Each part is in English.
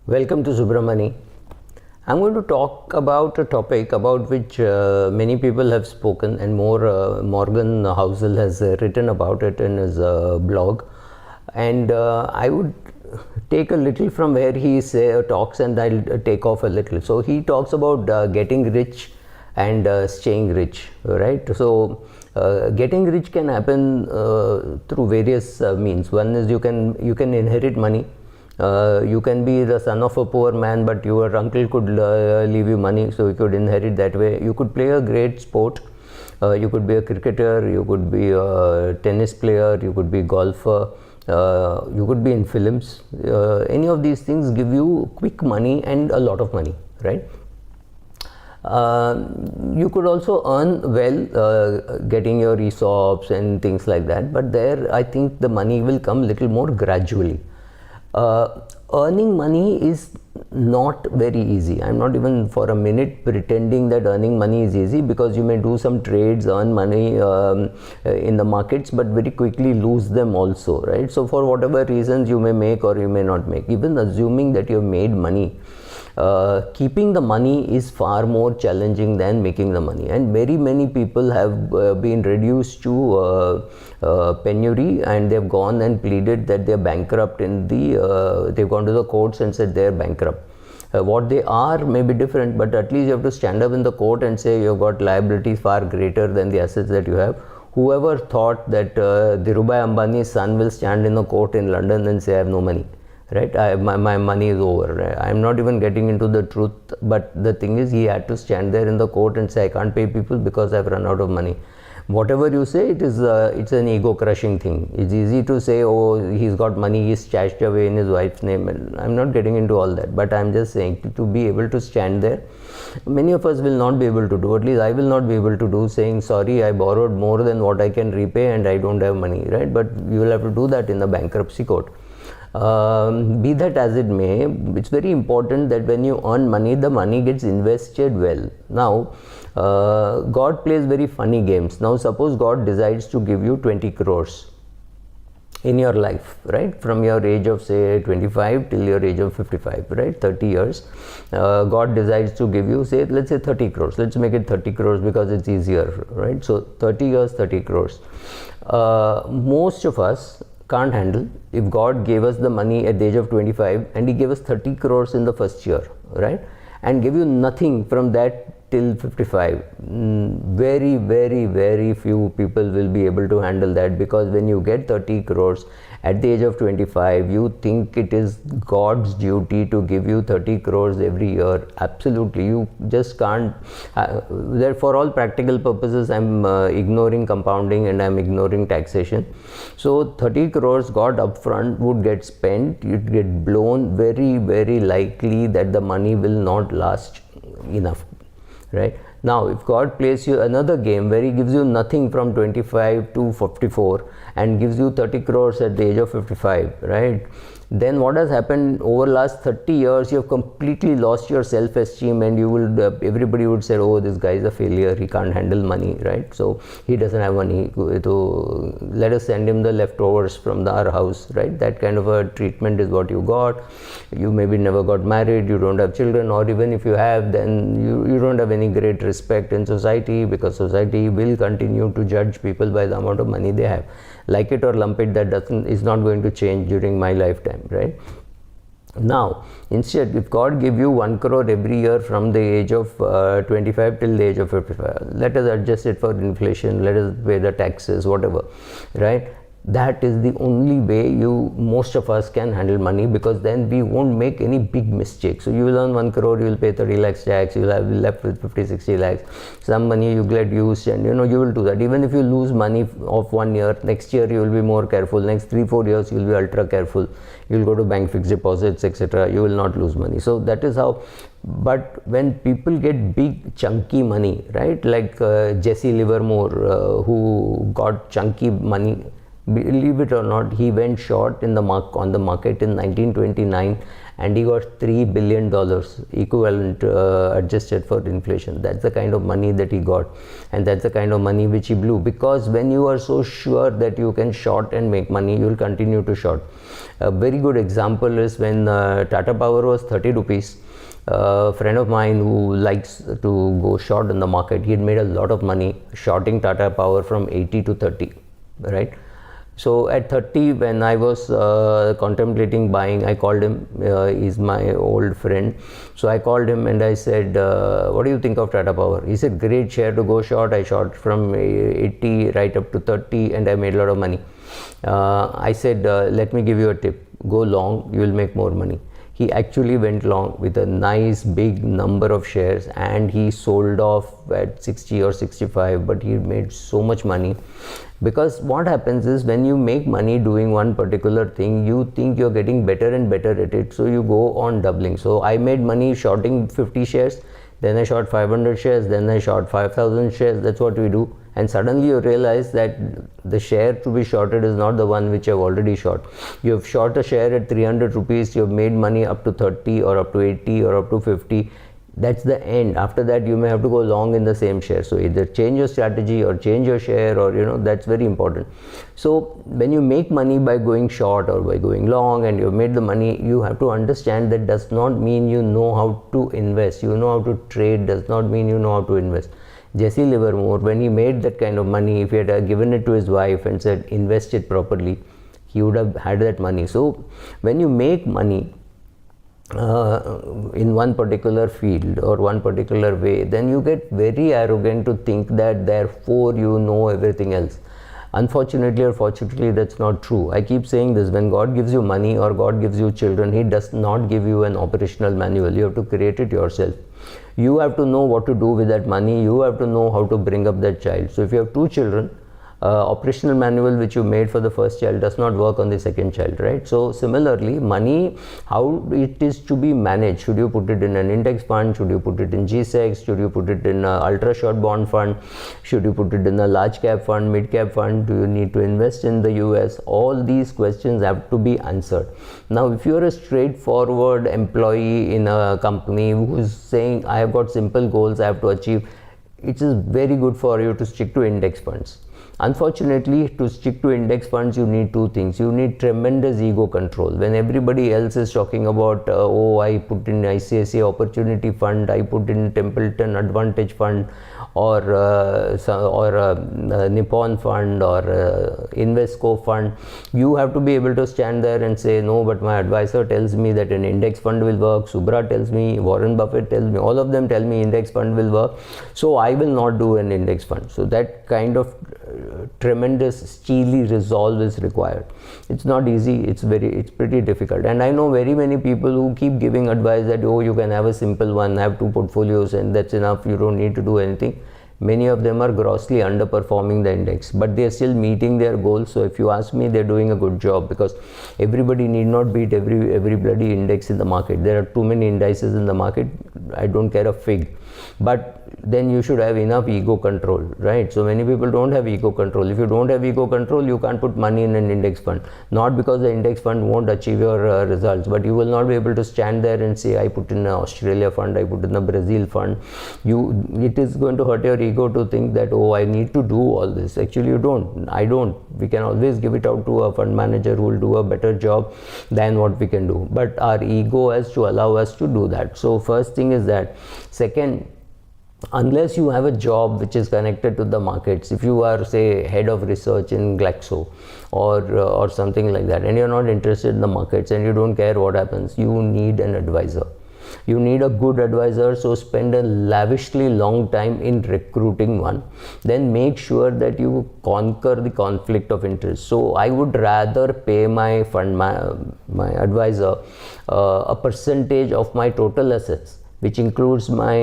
Welcome to Subramani. I'm going to talk about a topic about which many people have spoken, and more Morgan Housel has written about it in his blog. And I would take a little from where he talks, and I'll take off a little. So he talks about getting rich and staying rich, right? So getting rich can happen through various means. One is you can inherit money. You can be the son of a poor man, but your uncle could leave you money, so you could inherit that way. You could play a great sport. You could be a cricketer, you could be a tennis player, you could be a golfer, you could be in films. Any of these things give you quick money and a lot of money, right? You could also earn well getting your ESOPs and things like that, but there I think the money will come little more gradually. Earning money is not very easy. I'm not even for a minute pretending that earning money is easy, because you may do some trades, earn money in the markets, but very quickly lose them also, right? So for whatever reasons you may make or you may not make, even assuming that you've made money, keeping the money is far more challenging than making the money, and very many people have been reduced to penury, and they've gone and pleaded that they're bankrupt they've gone to the courts and said they're bankrupt. What they are may be different, but at least you have to stand up in the court and say you've got liabilities far greater than the assets that you have. Whoever thought that Dhirubhai Ambani's son will stand in a court in London and say I have no money, right? My money is over. I'm not even getting into the truth, but the thing is, he had to stand there in the court and say I can't pay people because I've run out of money. Whatever you say, it's an ego crushing thing. It's easy to say, oh, he's got money, he's stashed away in his wife's name, and I'm not getting into all that, but I'm just saying, to be able to stand there, many of us will not be able to do, at least I will not be able to do, saying sorry, I borrowed more than what I can repay and I don't have money, right? But you will have to do that in the bankruptcy court. Be that as it may, it's very important that when you earn money, the money gets invested well. Now, God plays very funny games. Now, suppose God decides to give you 20 crores in your life, right? From your age of say 25 till your age of 55, right? 30 years. God decides to give you, say, let's say 30 crores. Let's make it 30 crores because it's easier, right? So 30 years, 30 crores. Most of us can't handle. If God gave us the money at the age of 25 and he gave us 30 crores in the first year, right, and gave you nothing from that till 55, very, very, very few people will be able to handle that, because when you get 30 crores at the age of 25, you think it is God's duty to give you 30 crores every year. Absolutely, you just can't. For all practical purposes, I'm ignoring compounding and I'm ignoring taxation. So 30 crores got upfront would get spent, you'd get blown. Very, very likely that the money will not last enough, right? Now, if God plays you another game where he gives you nothing from 25 to 44 and gives you 30 crores at the age of 55, right, then what has happened over last 30 years, you have completely lost your self-esteem, and you will everybody would say, oh, this guy is a failure, he can't handle money, right? So he doesn't have money, so let us send him the leftovers from our house, right? That kind of a treatment is what you got. You maybe never got married, you don't have children, or even if you have, then you don't have any great respect in society, because society will continue to judge people by the amount of money they have. Like it or lump it, that is not going to change during my lifetime, right? Now, instead, if God give you 1 crore every year from the age of 25 till the age of 55, let us adjust it for inflation, let us pay the taxes, whatever, right? That is the only way most of us can handle money, because then we won't make any big mistakes. So you will earn 1 crore, you will pay 30 lakhs tax, you will have left with 50, 60 lakhs. Some money you get used, and you will do that. Even if you lose money of 1 year, next year you will be more careful. Next 3-4 years you will be ultra careful. You will go to bank fixed deposits, etc. You will not lose money. So that is how. But when people get big chunky money, right, like Jesse Livermore, who got chunky money Believe it or not, he went short in the on the market in 1929 and he got $3 billion equivalent adjusted for inflation. That's the kind of money that he got, and that's the kind of money which he blew, because when you are so sure that you can short and make money, you will continue to short. A very good example is when Tata Power was 30 rupees. A friend of mine who likes to go short in the market, he had made a lot of money shorting Tata Power from 80 to 30, right? So at 30, when I was contemplating buying, I called him. He's my old friend. So I called him and I said, what do you think of Tata Power? He said, great share to go short. I short from 80 right up to 30 and I made a lot of money. I said, let me give you a tip. Go long, you will make more money. He actually went long with a nice big number of shares and he sold off at 60 or 65, but he made so much money. Because what happens is, when you make money doing one particular thing, you think you're getting better and better at it, so you go on doubling. So I made money shorting 50 shares, then I short 500 shares, then I short 5,000 shares. That's what we do. And suddenly you realize that the share to be shorted is not the one which I've already short. You have short a share at 300 rupees, you have made money up to 30 or up to 80 or up to 50. That's the end. After that, you may have to go long in the same share. So either change your strategy or change your share, or that's very important. So when you make money by going short or by going long and you've made the money, you have to understand that does not mean you know how to invest. You know how to trade does not mean you know how to invest. Jesse Livermore, when he made that kind of money, if he had given it to his wife and said invest it properly, he would have had that money. So when you make money in one particular field or one particular way, then you get very arrogant to think that therefore you know everything else. Unfortunately or fortunately, that's not true. I keep saying this: when God gives you money or God gives you children, He does not give you an operational manual. You have to create it yourself. You have to know what to do with that money. You have to know how to bring up that child. So if you have 2 children, operational manual which you made for the first child does not work on the second child, right? So similarly, money, how it is to be managed. Should you put it in an index fund? Should you put it in G-Secs? Should you put it in an ultra short bond fund? Should you put it in a large cap fund, mid cap fund? Do you need to invest in the US? All these questions have to be answered. Now, if you are a straightforward employee in a company who is saying, I have got simple goals I have to achieve, it is very good for you to stick to index funds. Unfortunately, to stick to index funds, you need 2 things. You need tremendous ego control. When everybody else is talking about, oh, I put in ICICI Opportunity Fund, I put in Templeton Advantage Fund, or Nippon Fund, or Invesco Fund, you have to be able to stand there and say, no, but my advisor tells me that an index fund will work, Subra tells me, Warren Buffett tells me, all of them tell me index fund will work, so I will not do an index fund. So that kind of tremendous steely resolve is required. It's not easy, it's pretty difficult. And I know very many people who keep giving advice that, oh, you can have a simple one, have 2 portfolios and that's enough, you don't need to do anything. Many of them are grossly underperforming the index, but they are still meeting their goals. So if you ask me, they're doing a good job, because everybody need not beat every bloody index in the market. There are too many indices in the market. I don't care a fig. But then you should have enough ego control, right? So many people don't have ego control. If you don't have ego control, you can't put money in an index fund. Not because the index fund won't achieve your results, but you will not be able to stand there and say, I put in an Australia fund, I put in a Brazil fund. It is going to hurt your ego to think that, oh, I need to do all this. Actually, you don't. I don't. We can always give it out to a fund manager who will do a better job than what we can do. But our ego has to allow us to do that. So first thing is that. Second, unless you have a job which is connected to the markets, if you are, say, head of research in Glaxo or something like that, and you're not interested in the markets and you don't care what happens, you need an advisor. You need a good advisor, so spend a lavishly long time in recruiting one. Then make sure that you conquer the conflict of interest. So I would rather pay my advisor a percentage of my total assets which includes my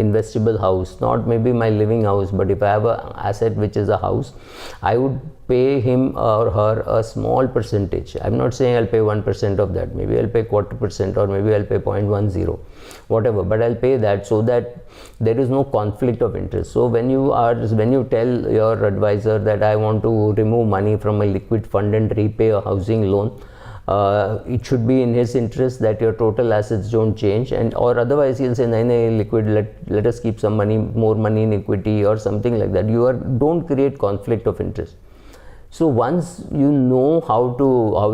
investable house, not maybe my living house, but if I have an asset which is a house, I would pay him or her a small percentage. I'm not saying I'll pay 1% of that, maybe I'll pay 1/4% or maybe I'll pay 0.10, whatever, but I'll pay that so that there is no conflict of interest. So when you tell your advisor that I want to remove money from a liquid fund and repay a housing loan, it should be in his interest that your total assets don't change, and or otherwise he'll say nahi liquid, let us keep some money, more money in equity or something like that. Don't create conflict of interest. So once you know how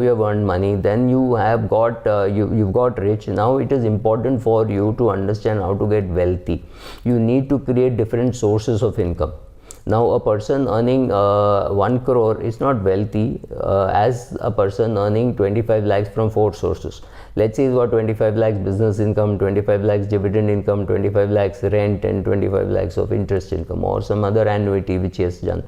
you have earned money, then you have got you've got rich. Now it is important for you to understand how to get wealthy. You need to create different sources of income. Now a person earning 1 crore is not wealthy as a person earning 25 lakhs from 4 sources. Let's say he's got 25 lakhs business income, 25 lakhs dividend income, 25 lakhs rent, and 25 lakhs of interest income or some other annuity which he has done.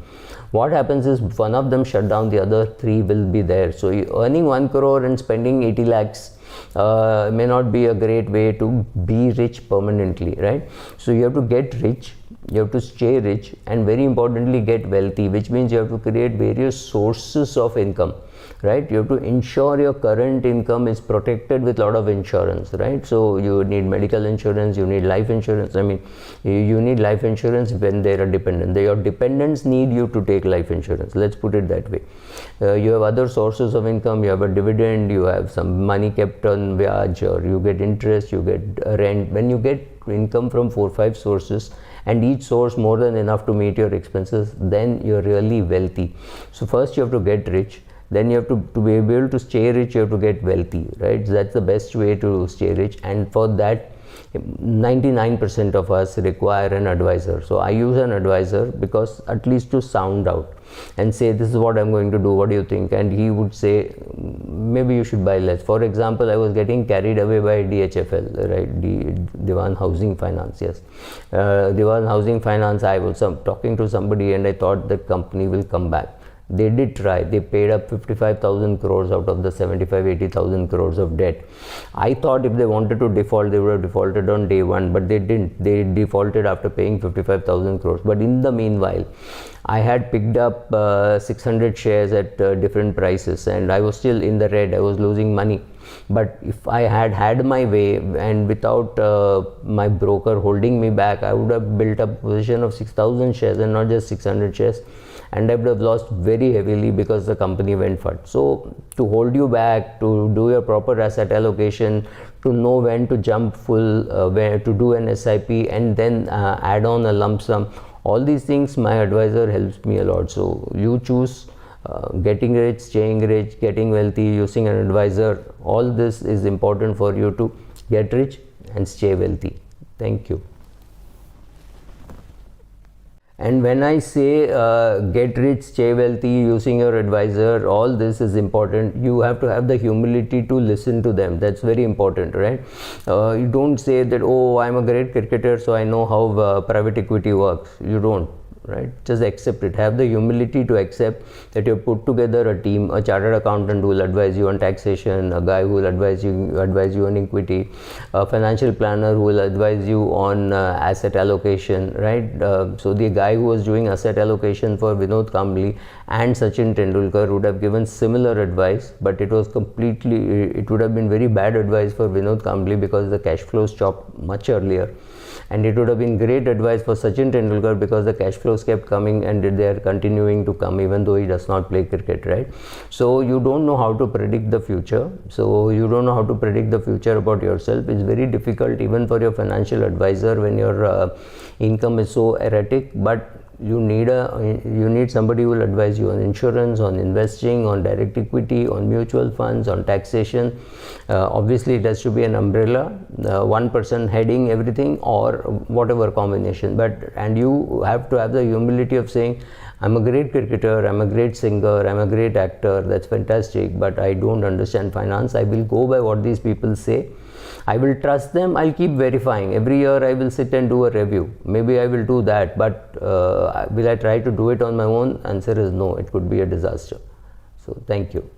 What happens is one of them shut down, the other 3 will be there. So earning 1 crore and spending 80 lakhs may not be a great way to be rich permanently, right? So you have to get rich, you have to stay rich, and very importantly get wealthy, which means you have to create various sources of income, right? You have to ensure your current income is protected with a lot of insurance, right? So you need medical insurance, you need life insurance. I mean, you need life insurance when they are dependent. Your dependents need you to take life insurance, let's put it that way. You have other sources of income, you have a dividend, you have some money kept on vyaj, or you get interest, you get rent. When you get income from 4-5 sources, and each source more than enough to meet your expenses, then you're really wealthy. So first you have to get rich, then you have to be able to stay rich, you have to get wealthy, right? So that's the best way to stay rich, and for that 99% of us require an advisor. So I use an advisor because at least to sound out and say, this is what I'm going to do, what do you think? And he would say, maybe you should buy less. For example, I was getting carried away by DHFL, right? Dewan Housing Finance, yes. Dewan Housing Finance, I was talking to somebody and I thought the company will come back. They did try. They paid up 55,000 crores out of the 75-80,000 crores of debt. I thought if they wanted to default, they would have defaulted on day one, but they didn't. They defaulted after paying 55,000 crores. But in the meanwhile, I had picked up 600 shares at different prices, and I was still in the red. I was losing money. But if I had had my way and without my broker holding me back, I would have built up a position of 6,000 shares and not just 600 shares. And I would have lost very heavily because the company went fat. So to hold you back, to do your proper asset allocation, to know when to jump full, where to do an SIP and then add on a lump sum, all these things my advisor helps me a lot. So you choose getting rich, staying rich, getting wealthy, using an advisor. All this is important for you to get rich and stay wealthy. Thank you. And when I say get rich, stay wealthy, using your advisor, all this is important. You have to have the humility to listen to them. That's very important, right? You don't say that, oh, I'm a great cricketer, so I know how private equity works. You don't. Right? Just accept it. Have the humility to accept that you put together a team, a chartered accountant who will advise you on taxation, a guy who will advise you on equity, a financial planner who will advise you on asset allocation, right? So the guy who was doing asset allocation for Vinod Kambli and Sachin Tendulkar would have given similar advice, but it would have been very bad advice for Vinod Kambli because the cash flow stopped much earlier. And it would have been great advice for Sachin Tendulkar because the cash flows kept coming and they are continuing to come even though he does not play cricket, right? So you don't know how to predict the future. So you don't know how to predict the future about yourself. It's very difficult even for your financial advisor when your income is so erratic, but you need somebody who will advise you on insurance, on investing, on direct equity, on mutual funds, on taxation. Obviously it has to be an umbrella, one person heading everything or whatever combination, and you have to have the humility of saying, I'm a great cricketer, I'm a great singer, I'm a great actor, that's fantastic, but I don't understand finance. I will go by what these people say. I will trust them. I'll keep verifying. Every year I will sit and do a review. Maybe I will do that, but will I try to do it on my own? Answer is no. It could be a disaster. So thank you.